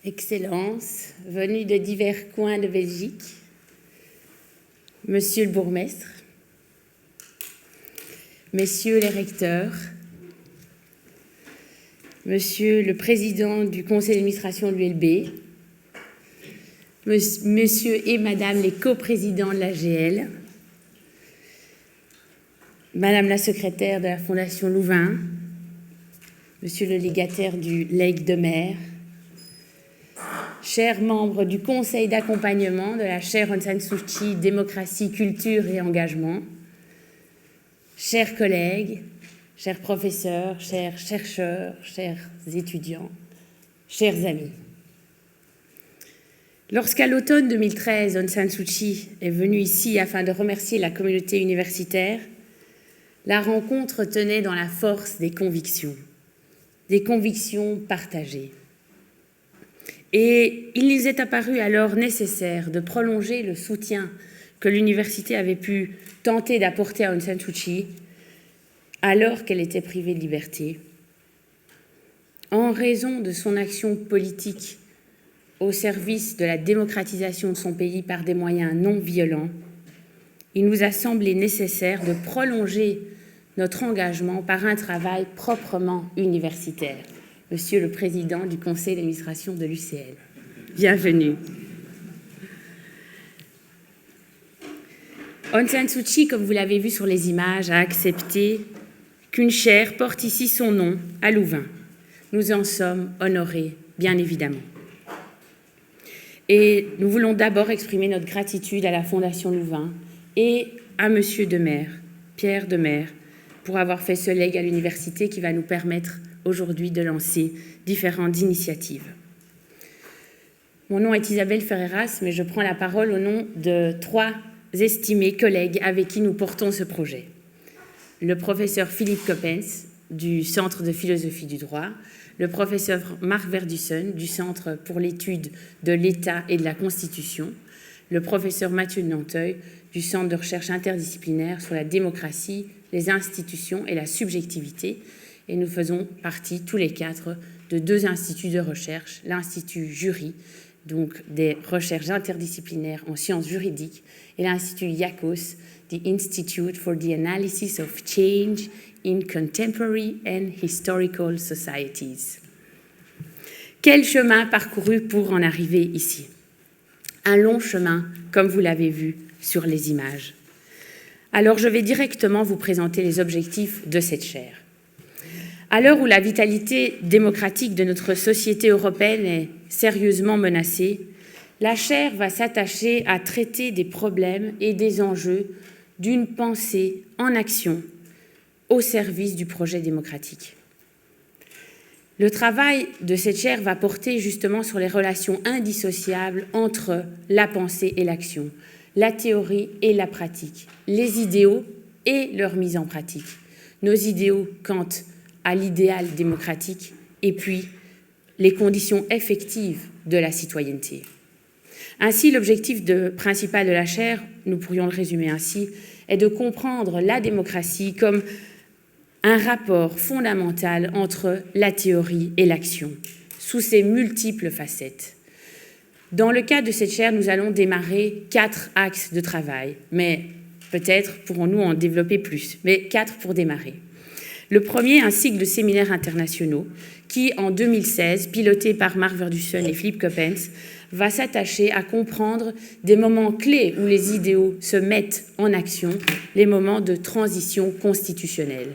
Excellences, venus de divers coins de Belgique, Monsieur le bourgmestre, Messieurs les recteurs, Monsieur le président du conseil d'administration de l'ULB, Monsieur et Madame les coprésidents de l'AGL, Madame la secrétaire de la Fondation Louvain, Monsieur le légataire du Legs de Mer, chers membres du conseil d'accompagnement de la chaire Aung San Suu Kyi, démocratie, culture et engagement, chers collègues, chers professeurs, chers chercheurs, chers étudiants, chers amis. Lorsqu'à l'automne 2013, Aung San Suu Kyi est venue ici afin de remercier la communauté universitaire, la rencontre tenait dans la force des convictions partagées. Et il nous est apparu alors nécessaire de prolonger le soutien que l'université avait pu tenter d'apporter à Aung San Suu Kyi alors qu'elle était privée de liberté. En raison de son action politique au service de la démocratisation de son pays par des moyens non violents, il nous a semblé nécessaire de prolonger notre engagement par un travail proprement universitaire. Monsieur le Président du Conseil d'administration de l'UCL, bienvenue. Aung San Suu Kyi, comme vous l'avez vu sur les images, a accepté qu'une chaire porte ici son nom à Louvain. Nous en sommes honorés, bien évidemment. Et nous voulons d'abord exprimer notre gratitude à la Fondation Louvain et à Monsieur de Mer, Pierre de Mer, pour avoir fait ce legs à l'université qui va nous permettre aujourd'hui de lancer différentes initiatives. Mon nom est Isabelle Ferreras, mais je prends la parole au nom de 3 estimés collègues avec qui nous portons ce projet. Le professeur Philippe Coppens, du Centre de philosophie du droit, le professeur Marc Verdussen, du Centre pour l'étude de l'État et de la Constitution, le professeur Mathieu de Nanteuil, du Centre de recherche interdisciplinaire sur la démocratie, les institutions et la subjectivité, et nous faisons partie tous les 4 de 2 instituts de recherche, l'Institut Jury, donc des recherches interdisciplinaires en sciences juridiques, et l'Institut IACOS, the Institute for the Analysis of Change in Contemporary and Historical Societies. Quel chemin parcouru pour en arriver ici? Un long chemin, comme vous l'avez vu sur les images. Alors je vais directement vous présenter les objectifs de cette chaire. À l'heure où la vitalité démocratique de notre société européenne est sérieusement menacée, la chaire va s'attacher à traiter des problèmes et des enjeux d'une pensée en action au service du projet démocratique. Le travail de cette chaire va porter justement sur les relations indissociables entre la pensée et l'action, la théorie et la pratique, les idéaux et leur mise en pratique, nos idéaux quant à l'idéal démocratique et puis les conditions effectives de la citoyenneté. Ainsi, l'objectif principal de la chaire, nous pourrions le résumer ainsi, est de comprendre la démocratie comme un rapport fondamental entre la théorie et l'action, sous ses multiples facettes. Dans le cadre de cette chaire, nous allons démarrer 4 axes de travail, mais peut-être pourrons-nous en développer plus, mais 4 pour démarrer. Le premier, un cycle de séminaires internationaux qui, en 2016, piloté par Marc Verdussen et Philippe Coppens, va s'attacher à comprendre des moments clés où les idéaux se mettent en action, les moments de transition constitutionnelle.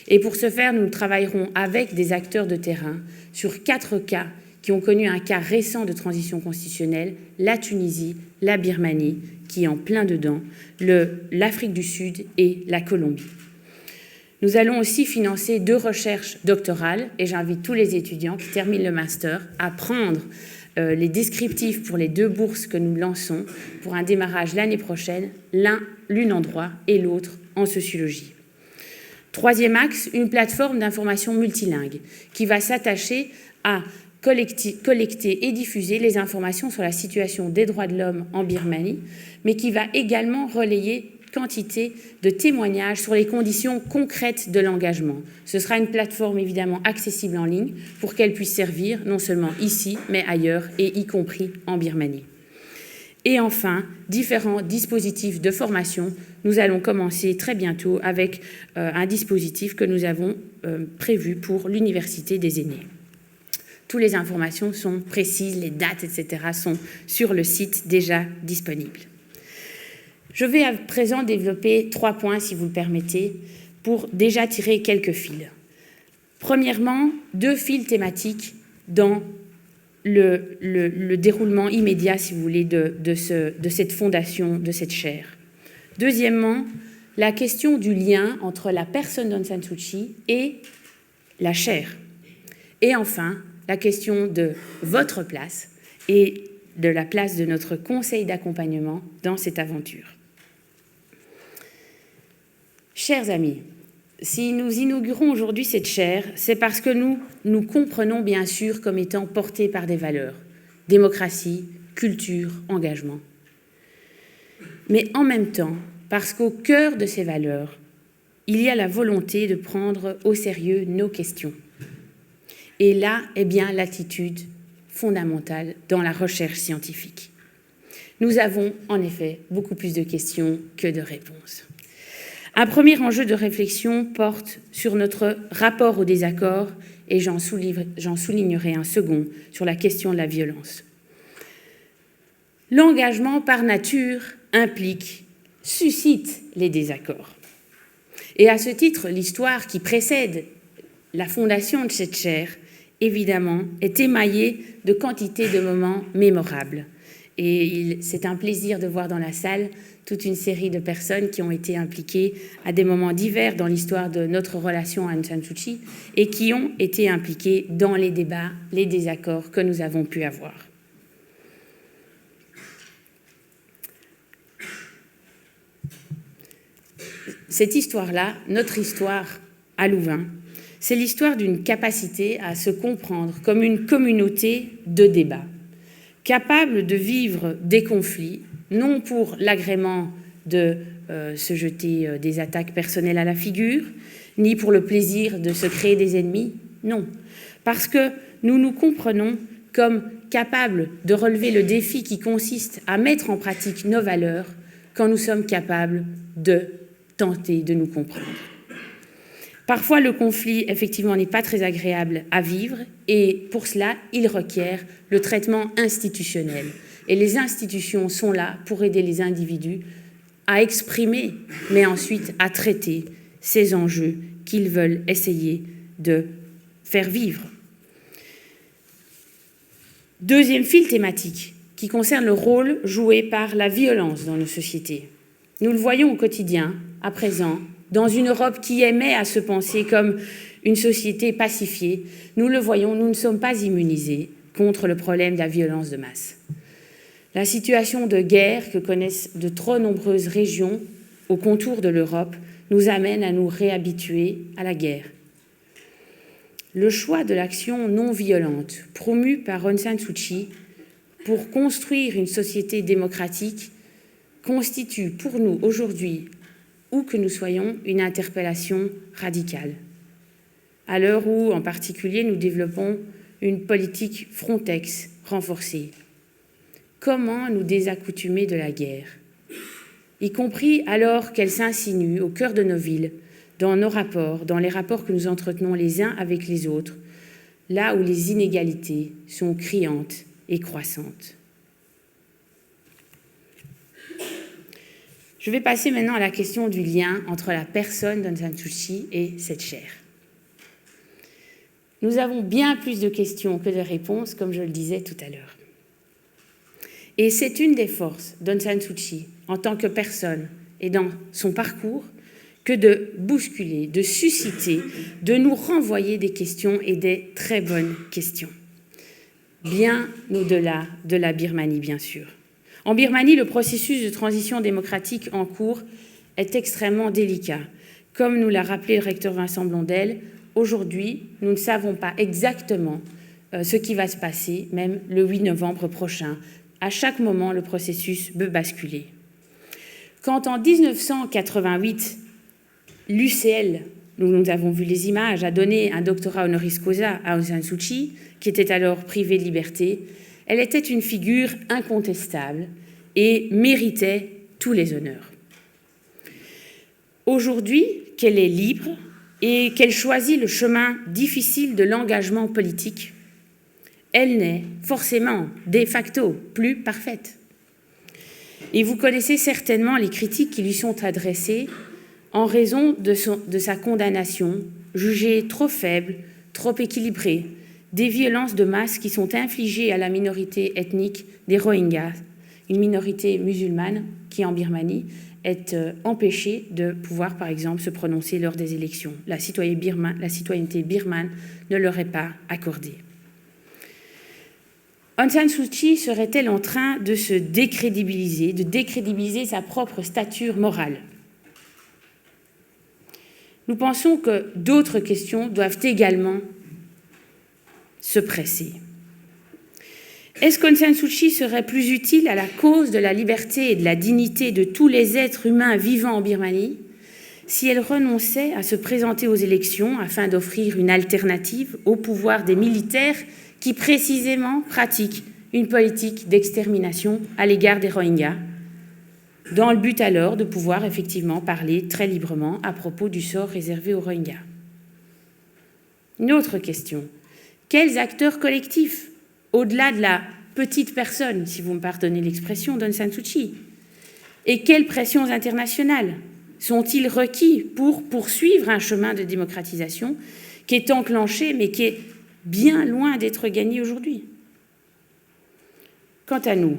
Et pour ce faire, nous travaillerons avec des acteurs de terrain sur 4 cas qui ont connu un cas récent de transition constitutionnelle, la Tunisie, la Birmanie, qui est en plein dedans, l'Afrique du Sud et la Colombie. Nous allons aussi financer 2 recherches doctorales et j'invite tous les étudiants qui terminent le master à prendre les descriptifs pour les 2 bourses que nous lançons pour un démarrage l'année prochaine, l'une en droit et l'autre en sociologie. 3e axe, une plateforme d'information multilingue qui va s'attacher à collecter et diffuser les informations sur la situation des droits de l'homme en Birmanie, mais qui va également relayer quantité de témoignages sur les conditions concrètes de l'engagement. Ce sera une plateforme évidemment accessible en ligne pour qu'elle puisse servir non seulement ici, mais ailleurs, et y compris en Birmanie. Et enfin, différents dispositifs de formation. Nous allons commencer très bientôt avec un dispositif que nous avons prévu pour l'Université des aînés. Toutes les informations sont précises, les dates, etc. sont sur le site déjà disponibles. Je vais à présent développer 3 points, si vous le permettez, pour déjà tirer quelques fils. Premièrement, 2 fils thématiques dans le déroulement immédiat, si vous voulez, de cette fondation, de cette chaire. Deuxièmement, la question du lien entre la personne d'Aung San Suu Kyi et la chaire. Et enfin, la question de votre place et de la place de notre conseil d'accompagnement dans cette aventure. Chers amis, si nous inaugurons aujourd'hui cette chaire, c'est parce que nous comprenons bien sûr comme étant portés par des valeurs, démocratie, culture, engagement. Mais en même temps, parce qu'au cœur de ces valeurs, il y a la volonté de prendre au sérieux nos questions. Et là est bien l'attitude fondamentale dans la recherche scientifique. Nous avons en effet beaucoup plus de questions que de réponses. Un premier enjeu de réflexion porte sur notre rapport au désaccord et j'en soulignerai un second sur la question de la violence. L'engagement par nature implique, suscite les désaccords. Et à ce titre, l'histoire qui précède la fondation de cette chaire, évidemment, est émaillée de quantité de moments mémorables. Et c'est un plaisir de voir dans la salle toute une série de personnes qui ont été impliquées à des moments divers dans l'histoire de notre relation à Aung San Suu Kyi et qui ont été impliquées dans les débats, les désaccords que nous avons pu avoir. Cette histoire-là, notre histoire à Louvain, c'est l'histoire d'une capacité à se comprendre comme une communauté de débat, capable de vivre des conflits, non pour l'agrément de se jeter des attaques personnelles à la figure, ni pour le plaisir de se créer des ennemis, non, parce que nous nous comprenons comme capables de relever le défi qui consiste à mettre en pratique nos valeurs quand nous sommes capables de tenter de nous comprendre. Parfois, le conflit, effectivement, n'est pas très agréable à vivre et pour cela, il requiert le traitement institutionnel. Et les institutions sont là pour aider les individus à exprimer, mais ensuite à traiter ces enjeux qu'ils veulent essayer de faire vivre. Deuxième fil thématique qui concerne le rôle joué par la violence dans nos sociétés. Nous le voyons au quotidien, à présent, dans une Europe qui aimait à se penser comme une société pacifiée. Nous le voyons, nous ne sommes pas immunisés contre le problème de la violence de masse. La situation de guerre que connaissent de trop nombreuses régions au contour de l'Europe nous amène à nous réhabituer à la guerre. Le choix de l'action non violente promue par Aung San Suu Kyi pour construire une société démocratique constitue pour nous aujourd'hui, où que nous soyons, une interpellation radicale. À l'heure où, en particulier, nous développons une politique Frontex renforcée. Comment nous désaccoutumer de la guerre, y compris alors qu'elle s'insinue au cœur de nos villes, dans nos rapports, dans les rapports que nous entretenons les uns avec les autres, là où les inégalités sont criantes et croissantes. Je vais passer maintenant à la question du lien entre la personne d'Aung San Suu Kyi et cette chaire. Nous avons bien plus de questions que de réponses, comme je le disais tout à l'heure. Et c'est une des forces d'Aung San Suu Kyi, en tant que personne et dans son parcours, que de bousculer, de susciter, de nous renvoyer des questions et des très bonnes questions. Bien au-delà de la Birmanie, bien sûr. En Birmanie, le processus de transition démocratique en cours est extrêmement délicat. Comme nous l'a rappelé le recteur Vincent Blondel, aujourd'hui, nous ne savons pas exactement ce qui va se passer, même le 8 novembre prochain. À chaque moment, le processus peut basculer. Quand en 1988, l'UCL, nous avons vu les images, a donné un doctorat honoris causa à Aung San Suu Kyi, qui était alors privée de liberté, elle était une figure incontestable et méritait tous les honneurs. Aujourd'hui, qu'elle est libre et qu'elle choisit le chemin difficile de l'engagement politique, elle n'est forcément, de facto, plus parfaite. Et vous connaissez certainement les critiques qui lui sont adressées en raison de sa condamnation, jugée trop faible, trop équilibrée, des violences de masse qui sont infligées à la minorité ethnique des Rohingyas, une minorité musulmane qui, en Birmanie, est empêchée de pouvoir, par exemple, se prononcer lors des élections. La citoyenneté birmane ne leur est pas accordée. Aung San Suu Kyi serait-elle en train de se décrédibiliser, de décrédibiliser sa propre stature morale? Nous pensons que d'autres questions doivent également se presser. Est-ce qu'Aung San Suu Kyi serait plus utile à la cause de la liberté et de la dignité de tous les êtres humains vivant en Birmanie si elle renonçait à se présenter aux élections afin d'offrir une alternative au pouvoir des militaires qui précisément pratiquent une politique d'extermination à l'égard des Rohingyas, dans le but alors de pouvoir effectivement parler très librement à propos du sort réservé aux Rohingyas? Une autre question. Quels acteurs collectifs, au-delà de la petite personne, si vous me pardonnez l'expression, d'Aung San Suu Kyi, et quelles pressions internationales sont-ils requis pour poursuivre un chemin de démocratisation qui est enclenché, mais qui est bien loin d'être gagné aujourd'hui? Quant à nous,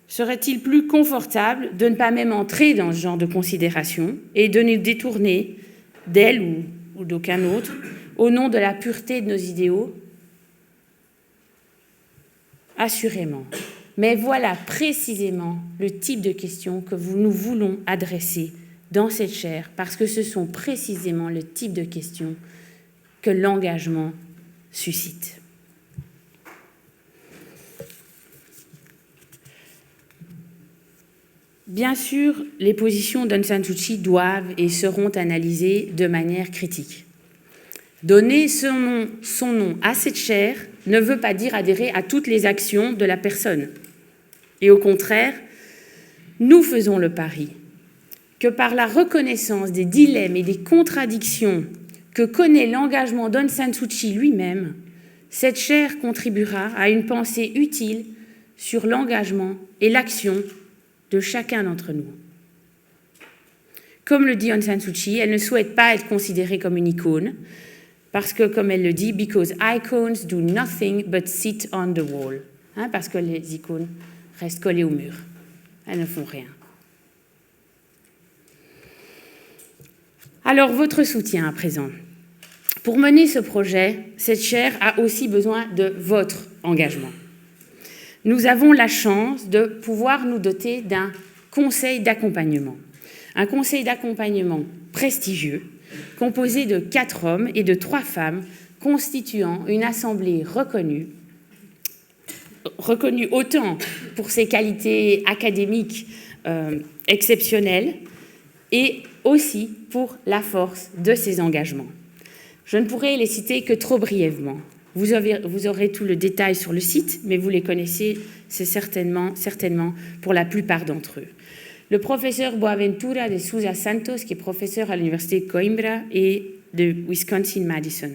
serait-il plus confortable de ne pas même entrer dans ce genre de considération et de nous détourner d'elle ou d'aucun autre au nom de la pureté de nos idéaux? Assurément. Mais voilà précisément le type de questions que nous voulons adresser dans cette chaire, parce que ce sont précisément le type de questions que l'engagement suscite. Bien sûr, les positions d'Aung San Suu Kyi doivent et seront analysées de manière critique. Donner son nom à cette chaire ne veut pas dire adhérer à toutes les actions de la personne. Et au contraire, nous faisons le pari que par la reconnaissance des dilemmes et des contradictions que connaît l'engagement d'Aung San Suu Kyi lui-même, cette chaire contribuera à une pensée utile sur l'engagement et l'action de chacun d'entre nous. Comme le dit Aung San Suu Kyi, elle ne souhaite pas être considérée comme une icône, parce que, comme elle le dit, « because icons do nothing but sit on the wall ». Parce que les icônes restent collées au mur. Elles ne font rien. Alors, votre soutien à présent. Pour mener ce projet, cette chaire a aussi besoin de votre engagement. Nous avons la chance de pouvoir nous doter d'un conseil d'accompagnement. Un conseil d'accompagnement prestigieux, composé de 4 hommes et de 3 femmes, constituant une assemblée reconnue autant pour ses qualités académiques exceptionnelles et aussi pour la force de ses engagements. Je ne pourrai les citer que trop brièvement. Vous aurez tout le détail sur le site, mais vous les connaissez, c'est certainement pour la plupart d'entre eux. Le professeur Boaventura de Souza Santos, qui est professeur à l'université de Coimbra et de Wisconsin-Madison.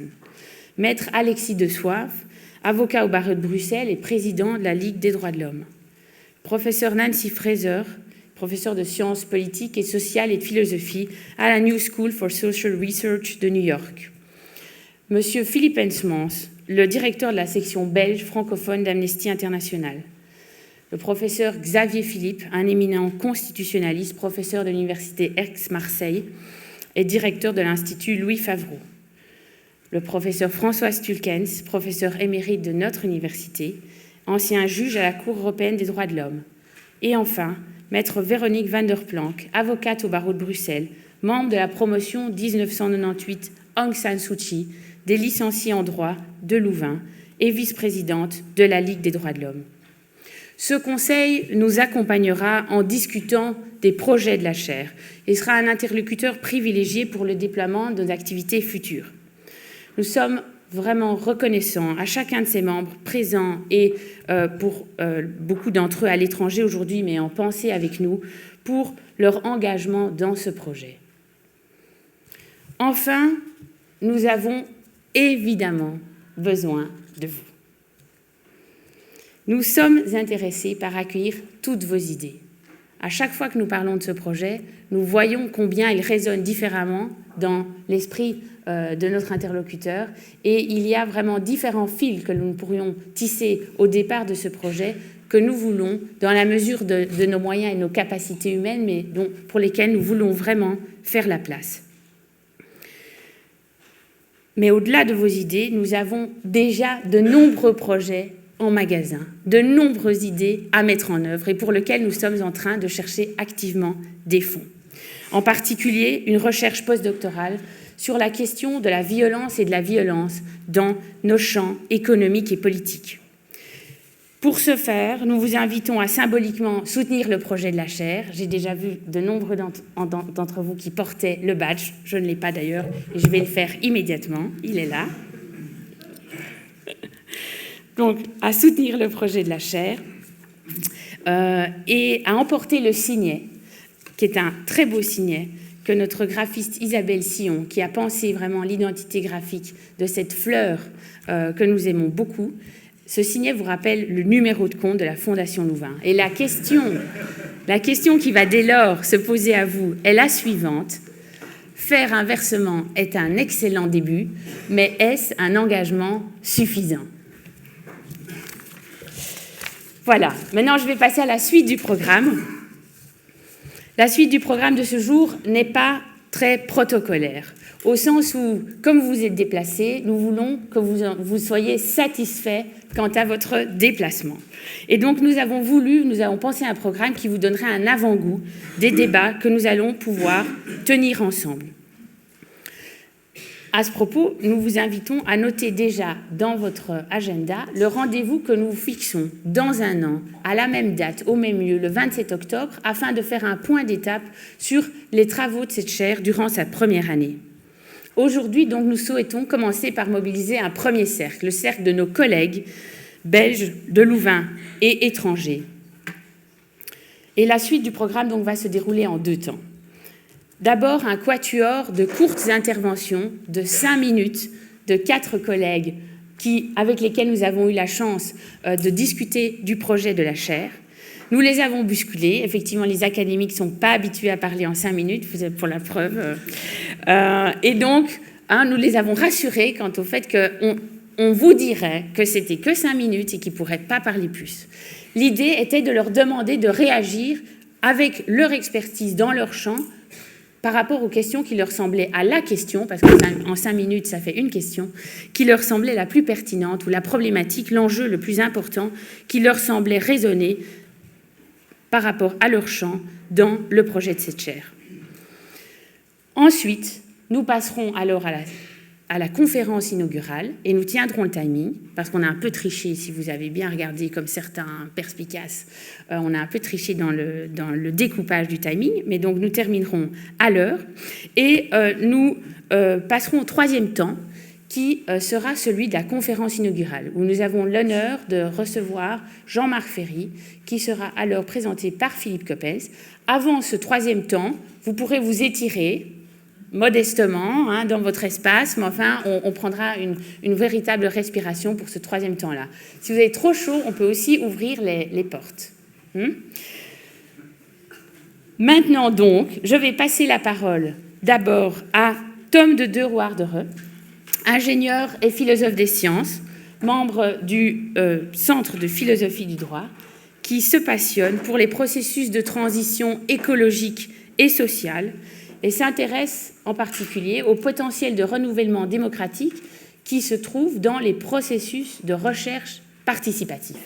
Maître Alexis de Soif, avocat au barreau de Bruxelles et président de la Ligue des droits de l'homme. Professeur Nancy Fraser, professeur de sciences politiques et sociales et de philosophie à la New School for Social Research de New York. Monsieur Philippe Hensmans, le directeur de la section belge francophone d'Amnesty International. Le professeur Xavier Philippe, un éminent constitutionnaliste, professeur de l'université Aix-Marseille et directeur de l'Institut Louis Favreau. Le professeur François Stulkens, professeur émérite de notre université, ancien juge à la Cour européenne des droits de l'homme. Et enfin, maître Véronique van der Planck, avocate au barreau de Bruxelles, membre de la promotion 1998 Aung San Suu Kyi, des licenciés en droit de Louvain et vice-présidente de la Ligue des droits de l'homme. Ce conseil nous accompagnera en discutant des projets de la chaire et sera un interlocuteur privilégié pour le déploiement de nos activités futures. Nous sommes vraiment reconnaissants à chacun de ses membres présents et pour beaucoup d'entre eux à l'étranger aujourd'hui, mais en pensée avec nous, pour leur engagement dans ce projet. Enfin, nous avons évidemment besoin de vous. Nous sommes intéressés par accueillir toutes vos idées. À chaque fois que nous parlons de ce projet, nous voyons combien il résonne différemment dans l'esprit de notre interlocuteur et il y a vraiment différents fils que nous pourrions tisser au départ de ce projet que nous voulons, dans la mesure de nos moyens et nos capacités humaines, mais pour lesquels nous voulons vraiment faire la place. Mais au-delà de vos idées, nous avons déjà de nombreux projets en magasin, de nombreuses idées à mettre en œuvre et pour lesquelles nous sommes en train de chercher activement des fonds. En particulier, une recherche postdoctorale sur la question de la violence et de la violence dans nos champs économiques et politiques. Pour ce faire, nous vous invitons à symboliquement soutenir le projet de la chaire. J'ai déjà vu de nombreux d'entre vous qui portaient le badge. Je ne l'ai pas d'ailleurs et je vais le faire immédiatement. Il est là. Donc, à soutenir le projet de la chaire et à emporter le signet, qui est un très beau signet, que notre graphiste Isabelle Sillon, qui a pensé vraiment l'identité graphique de cette fleur que nous aimons beaucoup, ce signet vous rappelle le numéro de compte de la Fondation Louvain. Et la question qui va dès lors se poser à vous est la suivante. Faire un versement est un excellent début, mais est-ce un engagement suffisant ? Voilà, maintenant je vais passer à la suite du programme. La suite du programme de ce jour n'est pas très protocolaire, au sens où, comme vous êtes déplacés, nous voulons que vous soyez satisfaits quant à votre déplacement. Et donc nous avons pensé à un programme qui vous donnerait un avant-goût des débats que nous allons pouvoir tenir ensemble. À ce propos, nous vous invitons à noter déjà dans votre agenda le rendez-vous que nous fixons dans un an, à la même date, au même lieu, le 27 octobre, afin de faire un point d'étape sur les travaux de cette chaire durant sa première année. Aujourd'hui, donc, nous souhaitons commencer par mobiliser un premier cercle, le cercle de nos collègues belges, de Louvain et étrangers. Et la suite du programme donc, va se dérouler en 2 temps. D'abord, un quatuor de courtes interventions de 5 minutes de 4 collègues avec lesquels nous avons eu la chance de discuter du projet de la chaire. Nous les avons bousculés. Effectivement, les académiques ne sont pas habitués à parler en 5 minutes, vous êtes pour la preuve. Et donc, nous les avons rassurés quant au fait qu'on vous dirait que c'était que 5 minutes et qu'ils ne pourraient pas parler plus. L'idée était de leur demander de réagir avec leur expertise dans leur champ par rapport aux questions qui leur semblaient à la question, parce qu'en 5 minutes, ça fait une question, qui leur semblait la plus pertinente, ou la problématique, l'enjeu le plus important, qui leur semblait résonner par rapport à leur champ dans le projet de cette chaire. Ensuite, nous passerons alors à la conférence inaugurale et nous tiendrons le timing, parce qu'on a un peu triché, si vous avez bien regardé comme certains perspicaces, on a un peu triché dans le découpage du timing, mais donc nous terminerons à l'heure et nous passerons au 3e temps qui sera celui de la conférence inaugurale, où nous avons l'honneur de recevoir Jean-Marc Ferry, qui sera alors présenté par Philippe Coppens. Avant ce 3e temps, vous pourrez vous étirer modestement dans votre espace, mais enfin, on prendra une véritable respiration pour ce 3e temps-là. Si vous avez trop chaud, on peut aussi ouvrir les portes. Maintenant donc, je vais passer la parole d'abord à Tom de Derouardereux, ingénieur et philosophe des sciences, membre du Centre de philosophie du droit, qui se passionne pour les processus de transition écologique et sociale et s'intéresse en particulier au potentiel de renouvellement démocratique qui se trouve dans les processus de recherche participative.